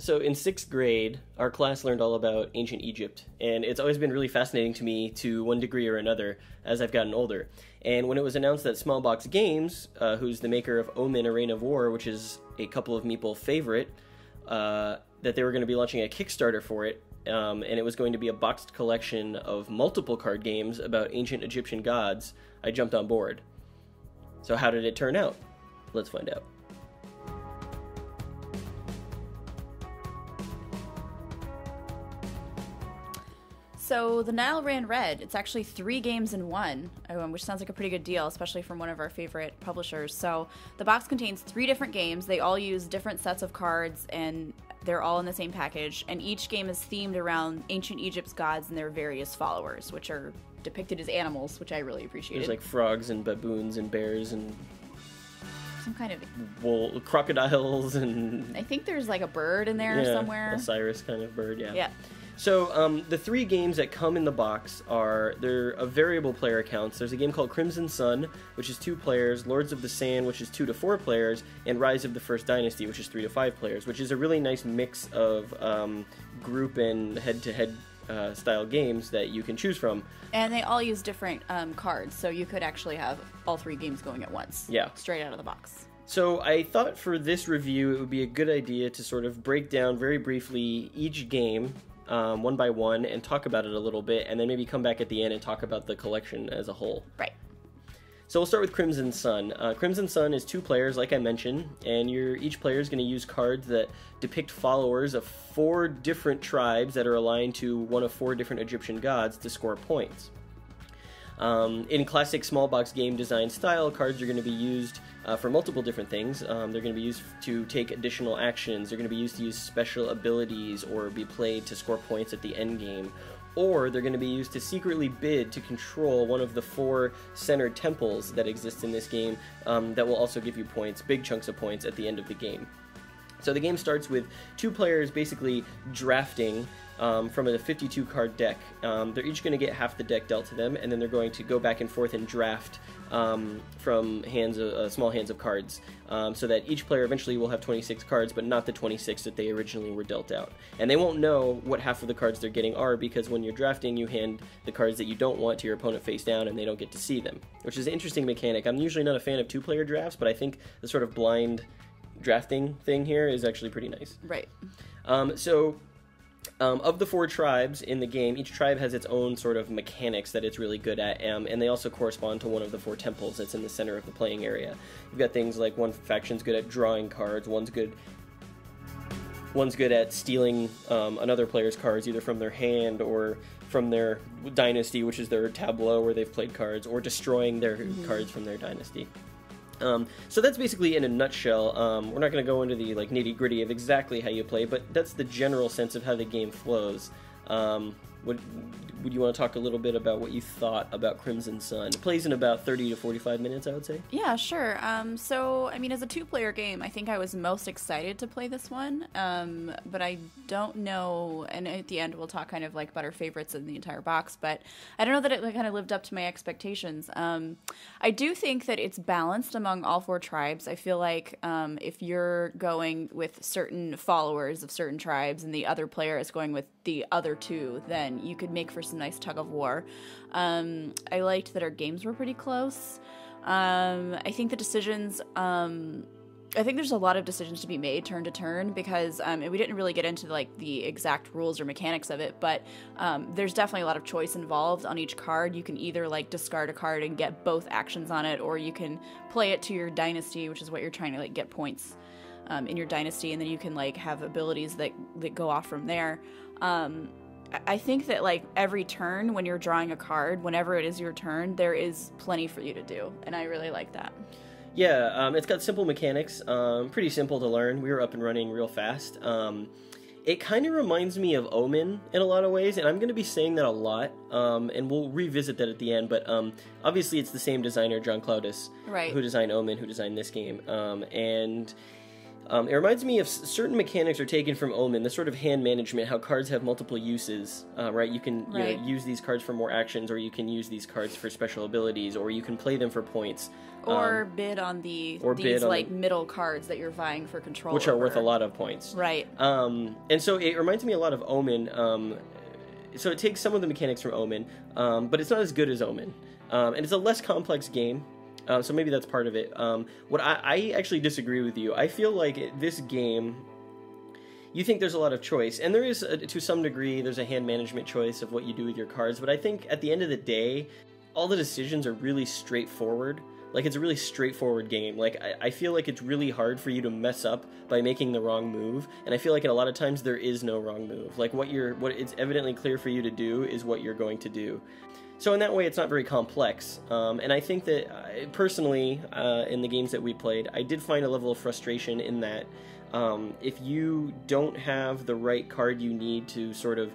So in 6th grade, our class learned all about ancient Egypt, and it's always been really fascinating to me to one degree or another as I've gotten older. And when it was announced that Smallbox Games, who's the maker of Omen, A Reign of War, which is a couple of Meeple favorite, that they were going to be launching a Kickstarter for it, and it was going to be a boxed collection of multiple card games about ancient Egyptian gods, I jumped on board. So how did it turn out? Let's find out. So the Nile Ran Red, it's actually 3 games in one, which sounds like a pretty good deal, especially from one of our favorite publishers. So the box contains 3 different games. They all use different sets of cards, and they're all in the same package. And each game is themed around ancient Egypt's gods and their various followers, which are depicted as animals, which I really appreciated. There's like frogs and baboons and bears and some kind of crocodiles and I think there's like a bird in there somewhere. Osiris kind of bird, yeah. Yeah. So the 3 games that come in the box they're of variable player counts. There's a game called Crimson Sun, which is 2 players, Lords of the Sand, which is 2 to 4 players, and Rise of the First Dynasty, which is 3 to 5 players, which is a really nice mix of group and head-to-head style games that you can choose from. And they all use different cards, so you could actually have all 3 games going at once. Yeah. Straight out of the box. So I thought for this review it would be a good idea to sort of break down very briefly each game, one by one, and talk about it a little bit, and then maybe come back at the end and talk about the collection as a whole. Right. So we'll start with Crimson Sun. Crimson Sun is 2 players, like I mentioned, and each player is going to use cards that depict followers of 4 different tribes that are aligned to one of 4 different Egyptian gods to score points. In classic small box game design style, cards are going to be used for multiple different things. They're going to be used to take additional actions, they're going to be used to use special abilities, or be played to score points at the end game. Or they're going to be used to secretly bid to control one of the 4 centered temples that exist in this game that will also give you points, big chunks of points, at the end of the game. So the game starts with 2 players basically drafting from a 52-card deck. They're each going to get half the deck dealt to them, and then they're going to go back and forth and draft from small hands of cards, so that each player eventually will have 26 cards, but not the 26 that they originally were dealt out. And they won't know what half of the cards they're getting are, because when you're drafting, you hand the cards that you don't want to your opponent face down, and they don't get to see them, which is an interesting mechanic. I'm usually not a fan of 2-player drafts, but I think the sort of blind drafting thing here is actually pretty nice. Right. Of the 4 tribes in the game, each tribe has its own sort of mechanics that it's really good at, and they also correspond to one of the 4 temples that's in the center of the playing area. You've got things like one faction's good at drawing cards, one's good at stealing another player's cards, either from their hand or from their dynasty, which is their tableau where they've played cards, or destroying their cards from their dynasty. So that's basically in a nutshell. We're not going to go into the nitty-gritty of exactly how you play, but that's the general sense of how the game flows. Would you want to talk a little bit about what you thought about Crimson Sun? It plays in about 30 to 45 minutes, I would say. Yeah, sure. So, I mean, as a 2-player game, I think I was most excited to play this one, but I don't know, and at the end we'll talk kind of about our favorites in the entire box, but I don't know that it kind of lived up to my expectations. I do think that it's balanced among all 4 tribes. I feel like if you're going with certain followers of certain tribes and the other player is going with the other 2, then you could make for some nice tug of war. I liked that our games were pretty close. I think the decisions, I think there's a lot of decisions to be made turn to turn, because we didn't really get into the exact rules or mechanics of it, but there's definitely a lot of choice involved on each card. You can either discard a card and get both actions on it, or you can play it to your dynasty, which is what you're trying to get points in your dynasty, and then you can have abilities that go off from there. I think that every turn when you're drawing a card, whenever it is your turn, there is plenty for you to do, and I really like that. Yeah, it's got simple mechanics, pretty simple to learn. We were up and running real fast. It kind of reminds me of Omen in a lot of ways, and I'm going to be saying that a lot, and we'll revisit that at the end, but obviously it's the same designer, John Cloudis, right, who designed Omen, who designed this game, and It reminds me of certain mechanics are taken from Omen, the sort of hand management, how cards have multiple uses, right? You can use these cards for more actions, or you can use these cards for special abilities, or you can play them for points. Or bid on these middle cards that you're vying for control which are worth a lot of points. Right. And so it reminds me a lot of Omen. So it takes some of the mechanics from Omen, but it's not as good as Omen. And it's a less complex game. So maybe that's part of it. What I actually disagree with you. I feel like this game, you think there's a lot of choice, and there is, to some degree, there's a hand management choice of what you do with your cards, but I think at the end of the day, all the decisions are really straightforward. Like, it's a really straightforward game. Like, I feel like it's really hard for you to mess up by making the wrong move, and I feel like a lot of times there is no wrong move. Like, what it's evidently clear for you to do is what you're going to do. So in that way, it's not very complex, and I think that, personally, in the games that we played, I did find a level of frustration in that if you don't have the right card you need to sort of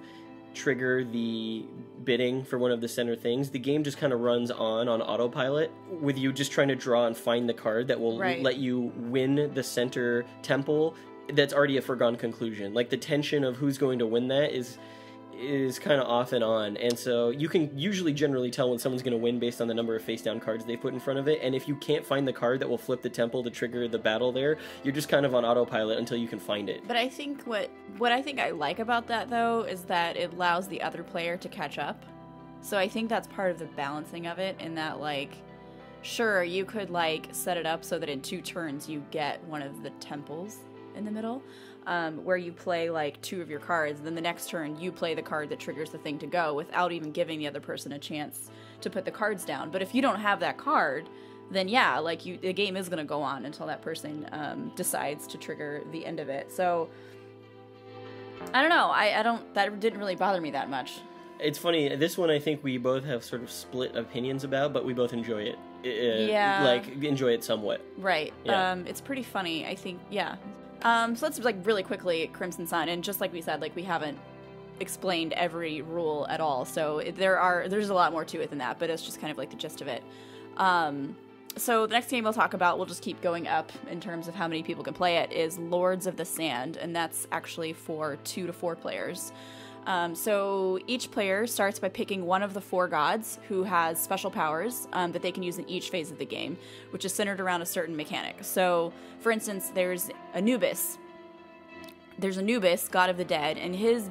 trigger the bidding for one of the center things, the game just kind of runs on autopilot, with you just trying to draw and find the card that will let you win the center temple that's already a foregone conclusion. Like, the tension of who's going to win that is kind of off and on, and so you can usually generally tell when someone's going to win based on the number of face down cards they put in front of it, and if you can't find the card that will flip the temple to trigger the battle there, you're just kind of on autopilot until you can find it. But I think what I think I like about that, though, is that it allows the other player to catch up. So I think that's part of the balancing of it, in that, like, sure, you could, like, set it up so that in 2 turns you get one of the temples in the middle, where you play like 2 of your cards, and then the next turn you play the card that triggers the thing to go without even giving the other person a chance to put the cards down. But if you don't have that card, then yeah, like, the game is going to go on until that person decides to trigger the end of it. So I don't know. That didn't really bother me that much. It's funny, this one I think we both have sort of split opinions about, but we both enjoy it. Yeah. Like, enjoy it somewhat. Right. Yeah. It's pretty funny, I think, yeah. So let's, like, really quickly, Crimson Sun, and just like we said, like, we haven't explained every rule at all, so there's a lot more to it than that, but it's just kind of like the gist of it. So the next game we'll talk about, we'll just keep going up in terms of how many people can play it, is Lords of the Sand, and that's actually for 2 to 4 players. So each player starts by picking one of the 4 gods who has special powers that they can use in each phase of the game, which is centered around a certain mechanic. So, for instance, there's Anubis. There's Anubis, god of the dead, and his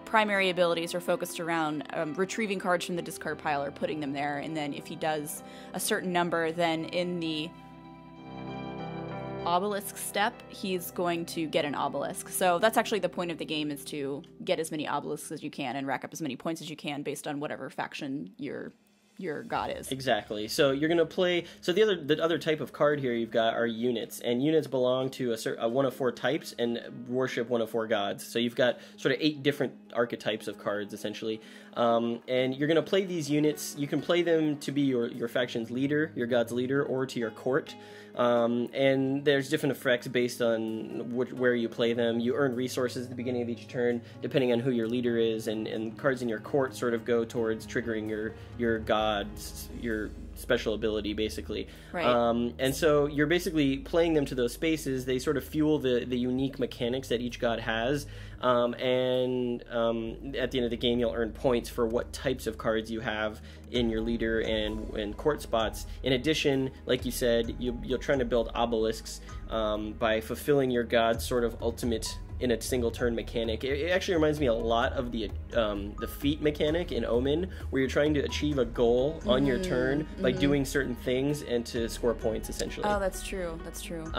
primary abilities are focused around retrieving cards from the discard pile or putting them there, and then if he does a certain number, then in the obelisk step, he's going to get an obelisk. So that's actually the point of the game, is to get as many obelisks as you can and rack up as many points as you can based on whatever faction your god is. Exactly. So you're going to play... So the other type of card here you've got are units, and units belong to a one of 4 types and worship one of 4 gods. So you've got sort of 8 different archetypes of cards, essentially. And you're going to play these units. You can play them to be your faction's leader, your god's leader, or to your court. And there's different effects based on where you play them. You earn resources at the beginning of each turn, depending on who your leader is, and cards in your court sort of go towards triggering your god's, your special ability, basically. Right. And so you're basically playing them to those spaces. They sort of fuel the unique mechanics that each god has. And at the end of the game, you'll earn points for what types of cards you have in your leader and court spots. In addition, like you said, you're trying to build obelisks by fulfilling your god's sort of ultimate in a single turn mechanic. It actually reminds me a lot of the feat mechanic in Omen, where you're trying to achieve a goal on your turn by doing certain things and to score points, essentially. Oh, that's true. That's true.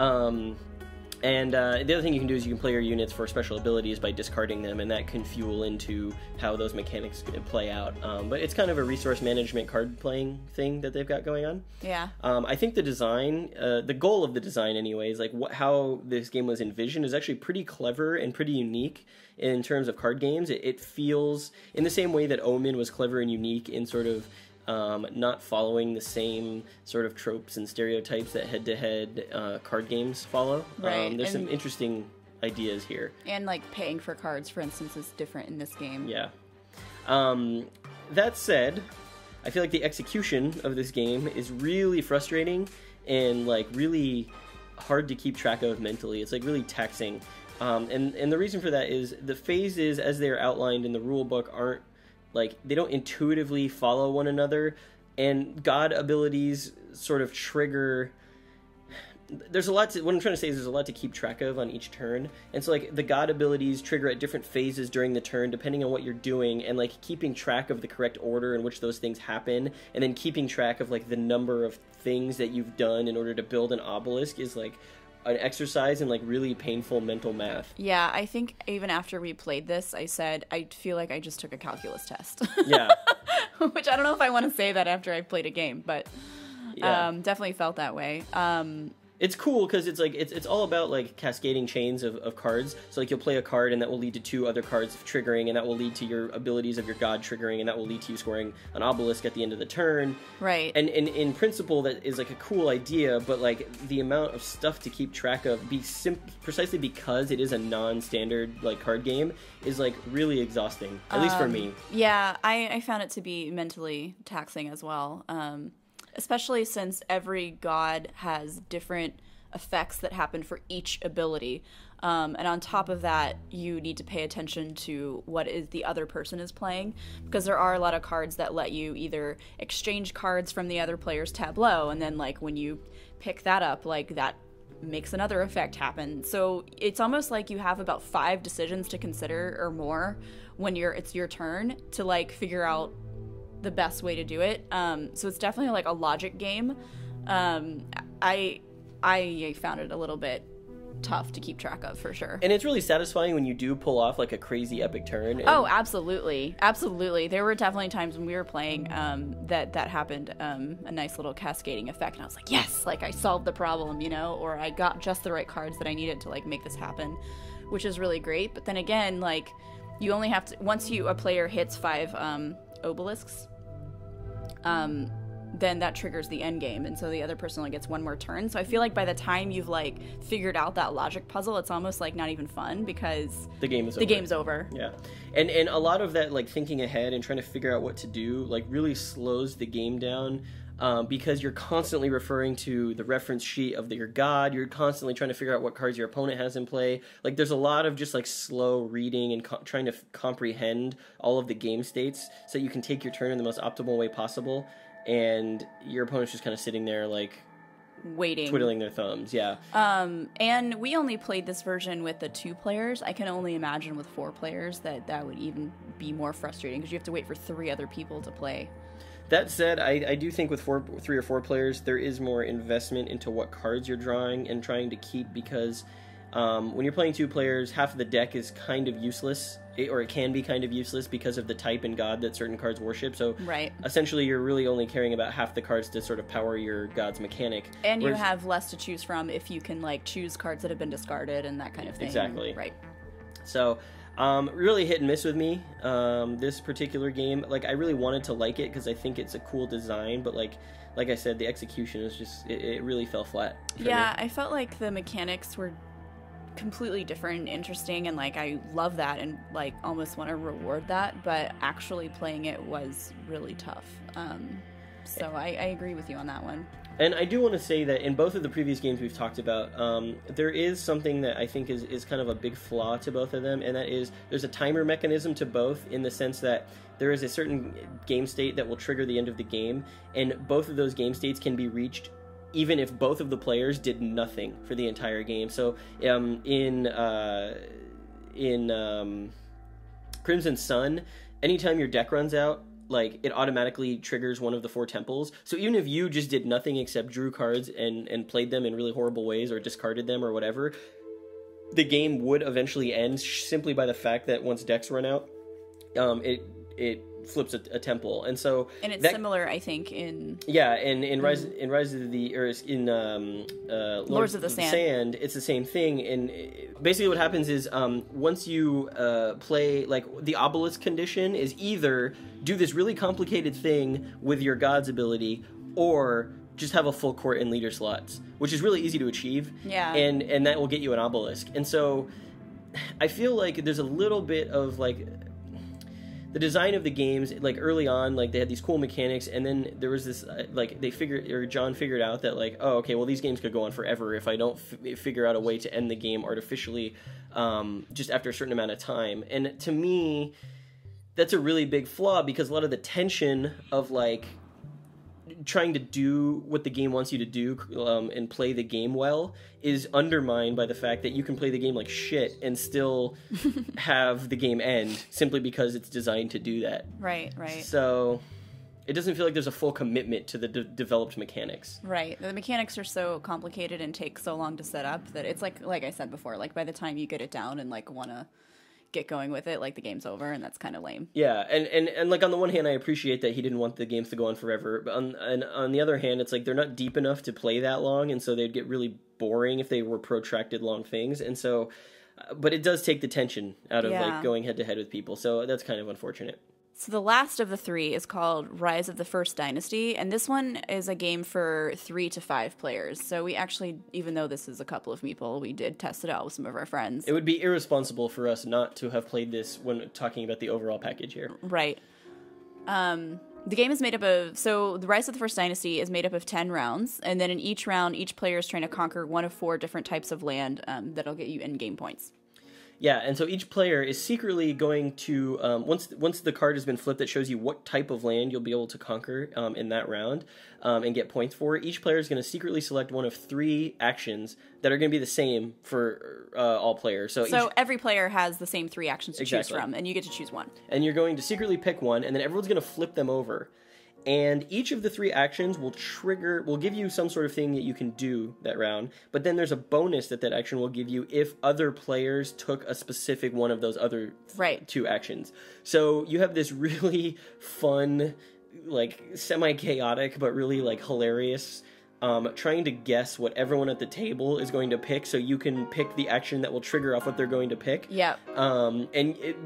And the other thing you can do is you can play your units for special abilities by discarding them, and that can fuel into how those mechanics play out. But it's kind of a resource management card playing thing that they've got going on. Yeah. I think the design, the goal of the design anyways, like how this game was envisioned, is actually pretty clever and pretty unique in terms of card games. It feels, in the same way that Omen was clever and unique in sort of not following the same sort of tropes and stereotypes that head-to-head card games follow. Right. There's some interesting ideas here. And, like, paying for cards, for instance, is different in this game. Yeah. That said, I feel like the execution of this game is really frustrating and, like, really hard to keep track of mentally. It's like really taxing. And the reason for that is the phases as they're outlined in the rule book aren't like, they don't intuitively follow one another, and god abilities sort of trigger. There's a lot to, what I'm trying to say is there's a lot to keep track of on each turn. And so like the god abilities trigger at different phases during the turn depending on what you're doing, and like keeping track of the correct order in which those things happen, and then keeping track of like the number of things that you've done in order to build an obelisk is like an exercise in like really painful mental math. Yeah, I think even after we played this, I said, I feel like I just took a calculus test. Yeah. Which I don't know if I want to say that after I played a game, but definitely felt that way. It's cool because it's like it's all about like cascading chains of cards. So like you'll play a card and that will lead to 2 other cards triggering, and that will lead to your abilities of your god triggering, and that will lead to you scoring an obelisk at the end of the turn. Right. And in principle that is like a cool idea, but like the amount of stuff to keep track of precisely because it is a non-standard like card game is like really exhausting, at least for me. Yeah, I found it to be mentally taxing as well. Especially since every god has different effects that happen for each ability. And on top of that, you need to pay attention to what is the other person is playing, because there are a lot of cards that let you either exchange cards from the other player's tableau, and then like when you pick that up, like that makes another effect happen. So it's almost like you have about 5 decisions to consider or more when it's your turn to like figure out the best way to do it. So it's definitely like a logic game. I found it a little bit tough to keep track of, for sure. And it's really satisfying when you do pull off like a crazy epic turn. Oh, absolutely. Absolutely. There were definitely times when we were playing that happened, a nice little cascading effect, and I was like, yes, like I solved the problem, you know, or I got just the right cards that I needed to like make this happen, which is really great. But then again, like you only have to, once a player hits 5 obelisks, then that triggers the end game, and so the other person only gets 1 more turn. So I feel like by the time you've like figured out that logic puzzle, it's almost like not even fun because the game's over. Yeah. And a lot of that like thinking ahead and trying to figure out what to do like really slows the game down. Because you're constantly referring to the reference sheet of your god, you're constantly trying to figure out what cards your opponent has in play. Like there's a lot of just like slow reading and trying to comprehend all of the game states so you can take your turn in the most optimal way possible, and your opponent's just kind of sitting there like waiting, twiddling their thumbs. Yeah. And we only played this version with the 2 players. I can only imagine with 4 players that would even be more frustrating because you have to wait for 3 other people to play. That said, I do think with 3 or 4 players, there is more investment into what cards you're drawing and trying to keep, because when you're playing 2 players, half of the deck is kind of useless, or it can be kind of useless because of the type and god that certain cards worship. So right. Essentially, you're really only caring about half the cards to sort of power your god's mechanic. And you have less to choose from if you can like choose cards that have been discarded and that kind of thing. Exactly. Right. So really hit and miss with me, this particular game. Like, I really wanted to like it because I think it's a cool design, but like I said, the execution is just, it really fell flat for me. I felt like the mechanics were completely different and interesting, and like I love that and like almost want to reward that, but actually playing it was really tough. So I agree with you on that one. And I do want to say that in both of the previous games we've talked about, there is something that I think is kind of a big flaw to both of them, and that is there's a timer mechanism to both, in the sense that there is a certain game state that will trigger the end of the game, and both of those game states can be reached even if both of the players did nothing for the entire game. So in Crimson Sun, anytime your deck runs out, like, it automatically triggers one of the 4 temples. So even if you just did nothing except drew cards and played them in really horrible ways or discarded them or whatever, the game would eventually end simply by the fact that once decks run out, it flips a temple. And so it's similar, I think, in Rise of the, or in Lords of the Sand, it's the same thing. And basically what happens is once you play, like, the obelisk condition is either do this really complicated thing with your god's ability, or just have a full court and leader slots, which is really easy to achieve. Yeah. And that will get you an obelisk. And so I feel like there's a little bit of, like, the design of the games, like early on, like they had these cool mechanics, and then there was this like John figured out that like, oh, okay, well these games could go on forever if I don't figure out a way to end the game artificially, just after a certain amount of time. And to me, that's a really big flaw, because a lot of the tension of like trying to do what the game wants you to do and play the game well is undermined by the fact that you can play the game like shit and still have the game end simply because it's designed to do that. Right. So it doesn't feel like there's a full commitment to the developed mechanics. Right. The mechanics are so complicated and take so long to set up that it's like I said before, like by the time you get it down and like want to get going with it, like the game's over, and that's kind of lame. Yeah, and like on the one hand, I appreciate that he didn't want the games to go on forever, but on the other hand, it's like they're not deep enough to play that long, and so they'd get really boring if they were protracted long things, and so, but it does take the tension out of like going head to head with people, so that's kind of unfortunate. So the last of the three is called Rise of the First Dynasty, and this one is a game for 3 to 5 players. So we actually, even though this is a couple of people, we did test it out with some of our friends. It would be irresponsible for us not to have played this when talking about the overall package here. Right. The game is made up of, so the Rise of the First Dynasty is made up of 10 rounds, and then in each round, each player is trying to conquer one of 4 different types of land that'll get you in-game points. Yeah, and so each player is secretly going to, once the card has been flipped that shows you what type of land you'll be able to conquer in that round and get points for, each player is going to secretly select one of 3 actions that are going to be the same for all players. So every player has the same 3 actions to choose from, and you get to choose one. And you're going to secretly pick one, and then everyone's going to flip them over. And each of the 3 actions will give you some sort of thing that you can do that round, but then there's a bonus that action will give you if other players took a specific one of those other 2 actions. So you have this really fun, like semi-chaotic, but really like hilarious trying to guess what everyone at the table is going to pick, so you can pick the action that will trigger off what they're going to pick. Yeah.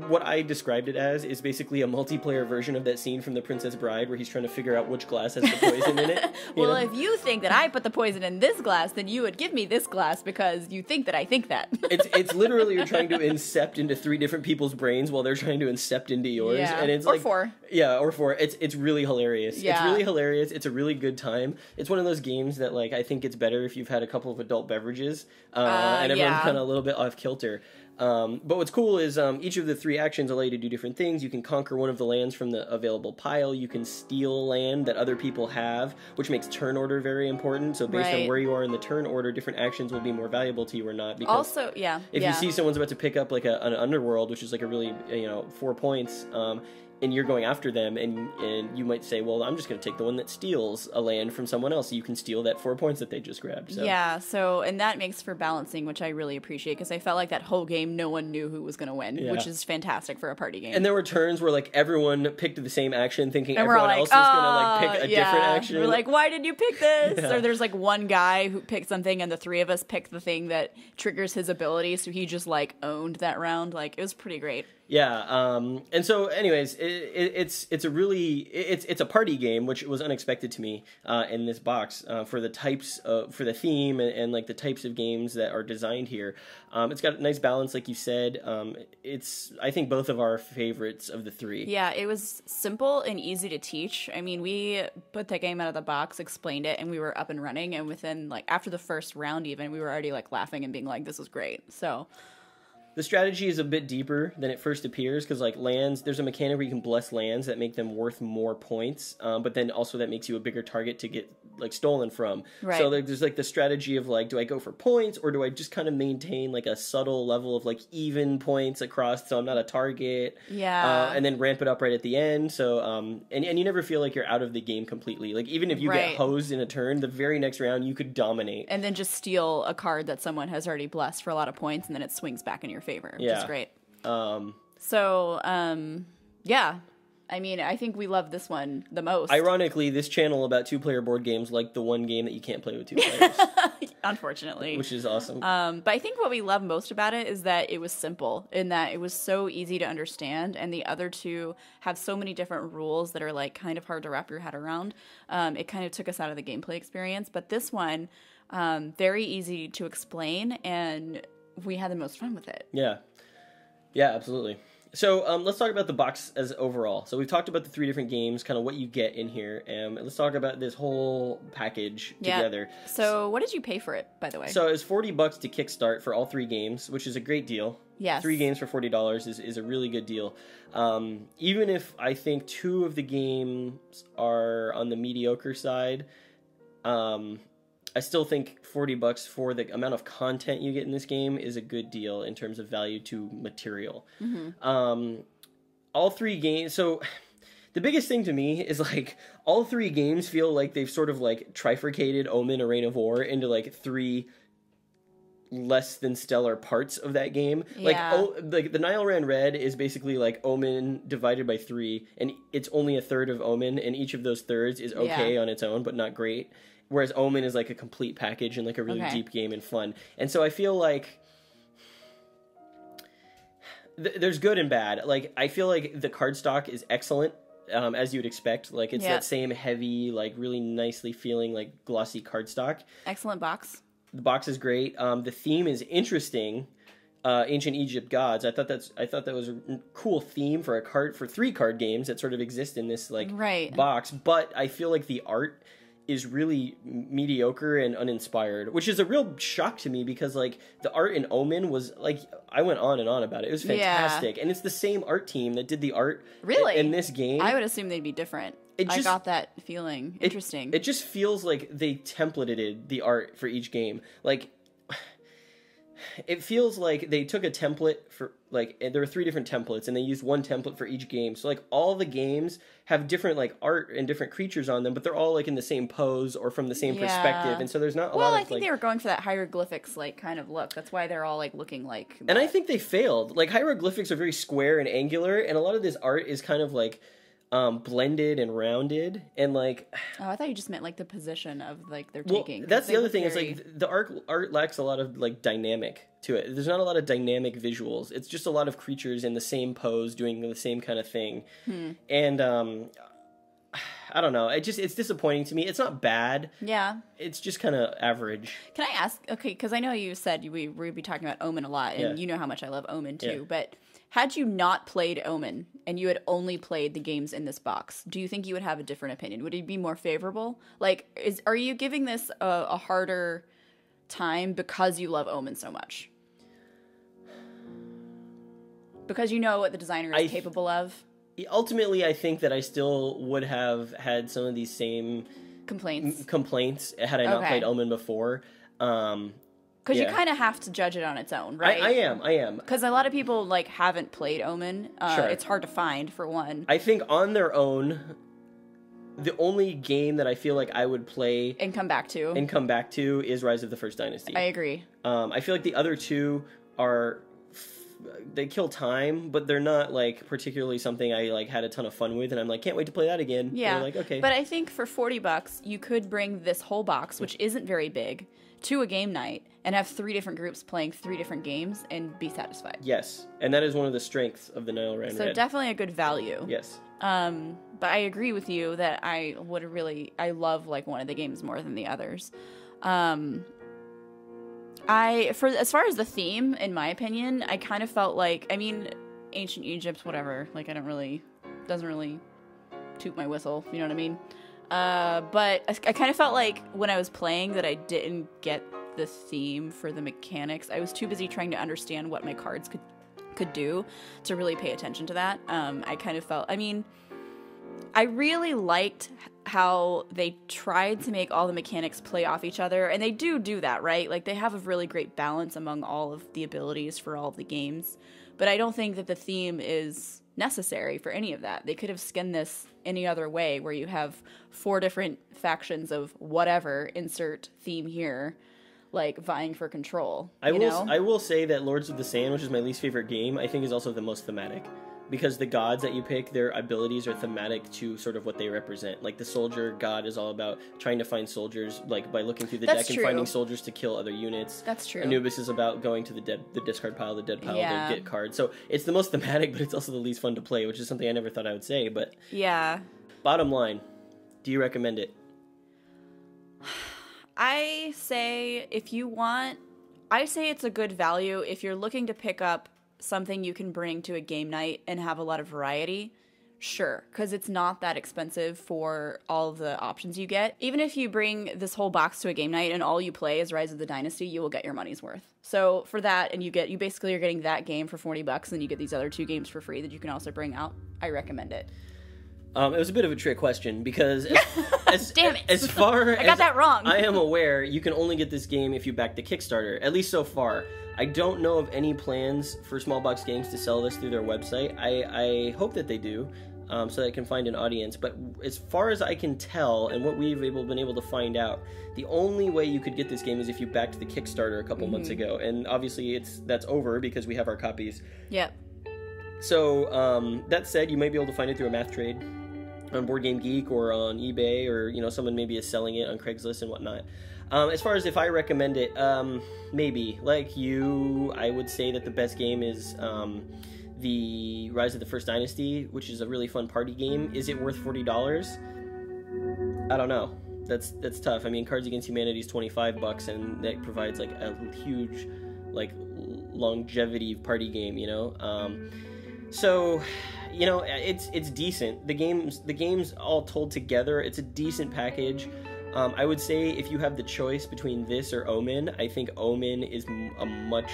What I described it as is basically a multiplayer version of that scene from The Princess Bride where he's trying to figure out which glass has the poison in it. Well, if you think that I put the poison in this glass, then you would give me this glass because you think that I think that. It's literally you're trying to incept into 3 different people's brains while they're trying to incept into yours. Yeah. And it's or like 4. Yeah, or 4. It's really hilarious. Yeah. It's really hilarious. It's a really good time. It's one of those games that like I think it's better if you've had a couple of adult beverages and everyone's kind of a little bit off kilter. But what's cool is each of the 3 actions allow you to do different things. You can conquer one of the lands from the available pile. You can steal land that other people have, which makes turn order very important. So based on where you are in the turn order, different actions will be more valuable to you or not. Because also, if you see someone's about to pick up like an underworld, which is like a really 4 points, and you're going after them, and you might say, well, I'm just going to take the one that steals a land from someone else, so you can steal that 4 points that they just grabbed. So. Yeah, and that makes for balancing, which I really appreciate, because I felt like that whole game, no one knew who was going to win, which is fantastic for a party game. And there were turns where, like, everyone picked the same action, thinking everyone else was going to, like, pick a different action. We're like, why did you pick this? Or there's, like, one guy who picked something, and the 3 of us picked the thing that triggers his ability, so he just, like, owned that round. Like, it was pretty great. Yeah, and so, anyways, it's a party game, which was unexpected to me in this box for the types for the theme and like the types of games that are designed here. It's got a nice balance, like you said. It's I think both of our favorites of the 3. Yeah, it was simple and easy to teach. I mean, we put that game out of the box, explained it, and we were up and running. And within like after the first round, even we were already like laughing and being like, "This is great." So. The strategy is a bit deeper than it first appears, because like lands, there's a mechanic where you can bless lands that make them worth more points, but then also that makes you a bigger target to get like stolen from. Right. So there's like the strategy of like, do I go for points, or do I just kind of maintain like a subtle level of like even points across, so I'm not a target? Yeah. And then ramp it up right at the end. So and you never feel like you're out of the game completely. Like even if you get hosed in a turn, the very next round you could dominate. And then just steal a card that someone has already blessed for a lot of points, and then it swings back in your favor, which is great. Yeah. I mean, I think we love this one the most. Ironically, this channel about 2-player board games like the one game that you can't play with 2 players. Unfortunately. Which is awesome. But I think what we love most about it is that it was simple, in that it was so easy to understand, and the other 2 have so many different rules that are like kind of hard to wrap your head around. It kind of took us out of the gameplay experience, but this one, very easy to explain, and we had the most fun with it. Yeah. Yeah, absolutely. So let's talk about the box as overall. So we've talked about the 3 different games, kind of what you get in here, and let's talk about this whole package together. So what did you pay for it, by the way? So it was $40 to kickstart for all 3 games, which is a great deal. Yes. 3 games for $40 is a really good deal. Even if I think 2 of the games are on the mediocre side, I still think $40 for the amount of content you get in this game is a good deal in terms of value to material. All 3 games. So the biggest thing to me is like all 3 games feel like they've sort of like trifurcated Omen: A Reign of War into like 3 less than stellar parts of that game. Yeah. Like the Nile Ran Red is basically like Omen divided by 3, and it's only a third of Omen, and each of those thirds is okay on its own, but not great. Whereas Omen is like a complete package and like a really deep game and fun. And so I feel like there's good and bad. Like I feel like the card stock is excellent, as you would expect. Like it's that same heavy, like really nicely feeling like glossy card stock. Excellent box. The box is great. The theme is interesting. Ancient Egypt gods. I thought that was a cool theme for 3 card games that sort of exist in this like box. But I feel like the art is really mediocre and uninspired, which is a real shock to me because like the art in Omen was like, I went on and on about it. It was fantastic. And it's the same art team that did the art in this game. I would assume they'd be different. I got that feeling. Interesting. It just feels like they templated the art for each game. Like it feels like they took a template for like, and there were 3 different templates and they used one template for each game. So like all the games have different like art and different creatures on them, but they're all like in the same pose or from the same perspective. And so there's not a lot of I think they were going for that hieroglyphics like kind of look. That's why they're all like looking like that. And I think they failed. Like hieroglyphics are very square and angular, and a lot of this art is kind of like blended and rounded, and like I thought you just meant like the position of like they're taking. That's the other thing. Is like the art lacks a lot of like dynamic to it. There's not a lot of dynamic visuals. It's just a lot of creatures in the same pose doing the same kind of thing. And I don't know. It's disappointing to me. It's not bad. Yeah. It's just kind of average. Can I ask? Okay, because I know you said we would be talking about Omen a lot, and you know how much I love Omen too. But had you not played Omen and you had only played the games in this box, do you think you would have a different opinion? Would it be more favorable? Like, are you giving this a harder time because you love Omen so much? Because you know what the designer is capable of? Ultimately, I think that I still would have had some of these same complaints had I not played Omen before. Because you kind of have to judge it on its own, right? I am. Because a lot of people like haven't played Omen. It's hard to find, for one. I think on their own, the only game that I feel like I would play and come back to is Rise of the First Dynasty. I agree. I feel like the other 2 are they kill time, but they're not like particularly something I like had a ton of fun with, and I'm like, can't wait to play that again. Yeah, like, okay. But I think for $40, you could bring this whole box, which isn't very big, to a game night and have 3 different groups playing 3 different games and be satisfied. Yes, and that is one of the strengths of the Nile Ran Red. So definitely a good value. Yes. But I agree with you that I love like one of the games more than the others. As far as the theme, in my opinion, I kind of felt like, I mean, ancient Egypt, whatever. Like, doesn't really toot my whistle, you know what I mean? But I kind of felt like when I was playing that I didn't get the theme for the mechanics. I was too busy trying to understand what my cards could do to really pay attention to that. I kind of felt, I mean, I really liked how they tried to make all the mechanics play off each other, and they do that, right? Like, they have a really great balance among all of the abilities for all of the games, but I don't think that the theme is necessary for any of that. They could have skinned this any other way, where you have 4 different factions of whatever, insert theme here, like vying for control. I will say that Lords of the Sand, which is my least favorite game, I think is also the most thematic. Because the gods that you pick, their abilities are thematic to sort of what they represent. Like the soldier god is all about trying to find soldiers, like by looking through the deck and finding soldiers to kill other units. That's true. Anubis is about going to the discard pile, the dead pile to get cards. So it's the most thematic, but it's also the least fun to play, which is something I never thought I would say. But yeah. Bottom line, do you recommend it? I say it's a good value if you're looking to pick up something you can bring to a game night and have a lot of variety, sure, because it's not that expensive for all of the options you get. Even if you bring this whole box to a game night and all you play is Rise of the Dynasty, you will get your money's worth. So for that, and you basically are getting that game for $40, and you get these other 2 games for free that you can also bring out. I recommend it. It was a bit of a trick question because Damn it. As far as I got that wrong. I am aware, you can only get this game if you back the Kickstarter, at least so far. I don't know of any plans for Small Box Games to sell this through their website. I hope that they do, so that I can find an audience. But as far as I can tell, and what we've been able to find out, the only way you could get this game is if you backed the Kickstarter a couple months ago. And obviously that's over because we have our copies. Yep. So that said, you might be able to find it through a math trade on Board Game Geek or on eBay, or someone maybe is selling it on Craigslist and whatnot. As far as if I recommend it, maybe. Like you, I would say that the best game is the Rise of the First Dynasty, which is a really fun party game. Is it worth $40? I don't know. That's tough. I mean, Cards Against Humanity is $25, and that provides like a huge like longevity party game. So, it's decent. The games all told together, it's a decent package. I would say if you have the choice between this or Omen, I think Omen is a much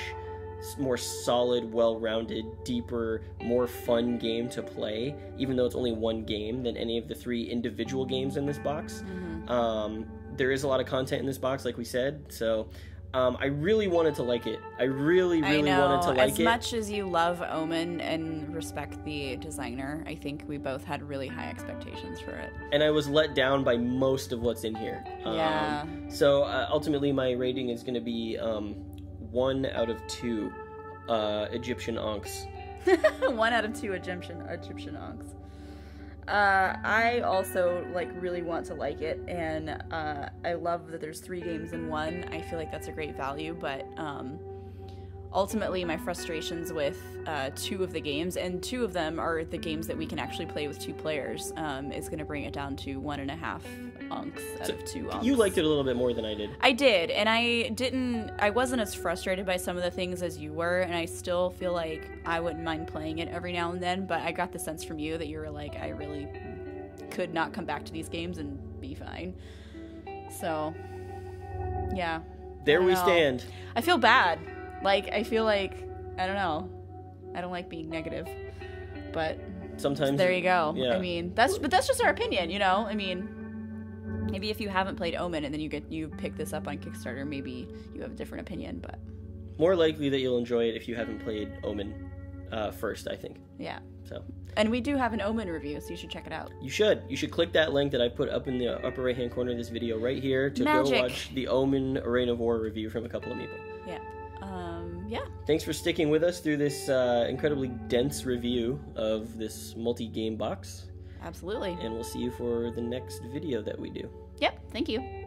more solid, well-rounded, deeper, more fun game to play, even though it's only one game, than any of the 3 individual games in this box. Mm-hmm. There is a lot of content in this box, like we said, so I really wanted to like it. I really wanted to like it. As much as you love Omen and respect the designer, I think we both had really high expectations for it. And I was let down by most of what's in here. Yeah. So ultimately my rating is going to be 1 out of 2 Egyptian Ankhs. 1 out of 2 Egyptian Ankhs. I also really want to like it, and I love that there's 3 games in one. I feel like that's a great value, but ultimately my frustrations with 2 of the games, and 2 of them are the games that we can actually play with 2 players, is going to bring it down to 1.5 Ankhs out of 2 Ankhs. You liked it a little bit more than I did. I did, and I wasn't as frustrated by some of the things as you were, and I still feel like I wouldn't mind playing it every now and then, but I got the sense from you that you were like, I really could not come back to these games and be fine. So, yeah. There we stand. I feel bad. I feel like, I don't know. I don't like being negative, but sometimes there you go. Yeah. I mean, that's just our opinion, I mean, maybe if you haven't played Omen and then you pick this up on Kickstarter, maybe you have a different opinion, but more likely that you'll enjoy it if you haven't played Omen first, I think. Yeah. So. And we do have an Omen review, so you should check it out. You should click that link that I put up in the upper right hand corner of this video right here to go watch the Omen Arena of War review from a couple of people. Yeah. Yeah. Thanks for sticking with us through this incredibly dense review of this multi-game box. Absolutely. And we'll see you for the next video that we do. Yep. Thank you.